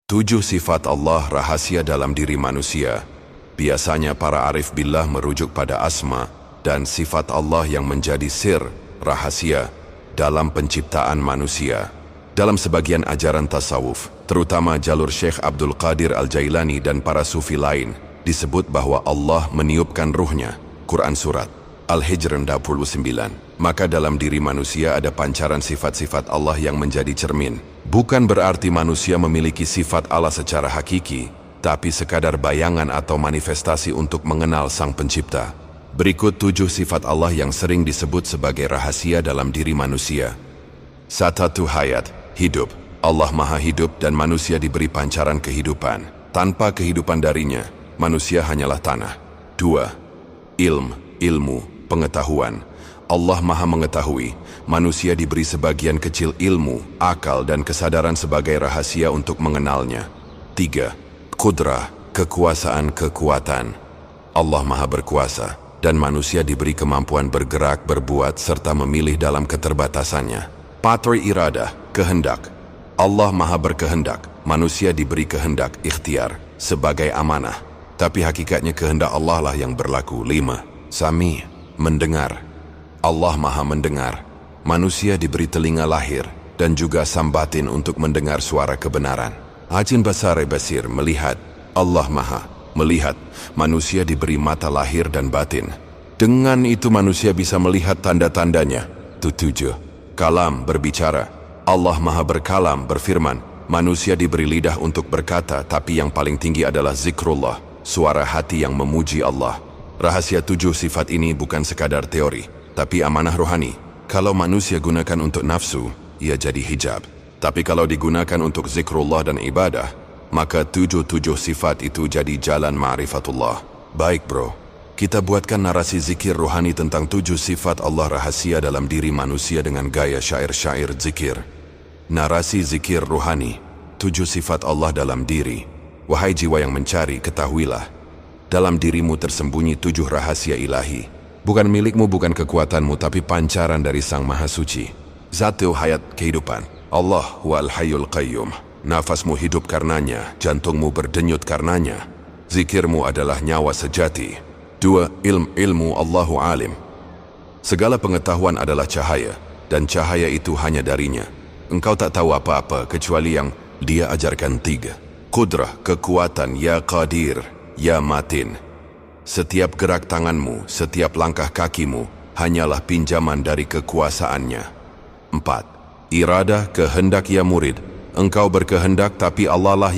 7 sifat Allah rahasia dalam diri manusia. Biasanya para arif billah merujuk pada asma dan sifat Allah yang menjadi sir, rahasia, dalam penciptaan manusia. Dalam sebagian ajaran tasawuf, terutama jalur Syekh Abdul Qadir Al-Jailani dan para sufi lain, disebut bahwa Allah meniupkan ruhnya. Quran Surat Al-Hijr 29. Maka dalam diri manusia ada pancaran sifat-sifat Allah yang menjadi cermin. Bukan berarti manusia memiliki sifat Allah secara hakiki, tapi sekadar bayangan atau manifestasi untuk mengenal Sang Pencipta. Berikut 7 sifat Allah yang sering disebut sebagai rahasia dalam diri manusia. 1. Hayat, hidup. Allah Maha Hidup dan manusia diberi pancaran kehidupan. Tanpa kehidupan darinya, manusia hanyalah tanah. 2. Ilmu, pengetahuan. Allah Maha Mengetahui, manusia diberi sebagian kecil ilmu, akal dan kesadaran sebagai rahasia untuk mengenalnya. 3. Qudrah, kekuasaan, kekuatan. Allah Maha Berkuasa, dan manusia diberi kemampuan bergerak, berbuat, serta memilih dalam keterbatasannya. 4. Iradah, kehendak. Allah Maha Berkehendak, manusia diberi kehendak, ikhtiar, sebagai amanah. Tapi hakikatnya kehendak Allah lah yang berlaku. 5. Sami, mendengar. Allah Maha Mendengar, manusia diberi telinga lahir dan juga sambatin untuk mendengar suara kebenaran. Ajin Basare Basir, melihat. Allah Maha Melihat, manusia diberi mata lahir dan batin. Dengan itu manusia bisa melihat tanda-tandanya. 7. Kalam, berbicara. Allah Maha Berkalam, berfirman. Manusia diberi lidah untuk berkata, tapi yang paling tinggi adalah zikrullah, suara hati yang memuji Allah. Rahasia 7 sifat ini bukan sekadar teori, tapi amanah rohani. Kalau manusia gunakan untuk nafsu, ia jadi hijab. Tapi kalau digunakan untuk zikrullah dan ibadah, maka 7 sifat itu jadi jalan ma'rifatullah. Baik bro, kita buatkan narasi zikir rohani tentang 7 sifat Allah rahasia dalam diri manusia dengan gaya syair-syair zikir. Narasi zikir rohani, 7 sifat Allah dalam diri. Wahai jiwa yang mencari, ketahuilah, dalam dirimu tersembunyi 7 rahasia ilahi. Bukan milikmu, bukan kekuatanmu, tapi pancaran dari Sang Maha Suci. Zatu hayat, kehidupan. Allah wal hayyul qayyum. Nafasmu hidup karenanya, jantungmu berdenyut karenanya. Zikirmu adalah nyawa sejati. 2. Ilmu, Allahu alim. Segala pengetahuan adalah cahaya, dan cahaya itu hanya darinya. Engkau tak tahu apa-apa kecuali yang Dia ajarkan. 3. Qudrah, kekuatan, ya qadir, ya matin. Setiap gerak tanganmu, setiap langkah kakimu, hanyalah pinjaman dari kekuasaannya. 4. Iradah, kehendak, ya murid. Engkau berkehendak, tapi Allah lah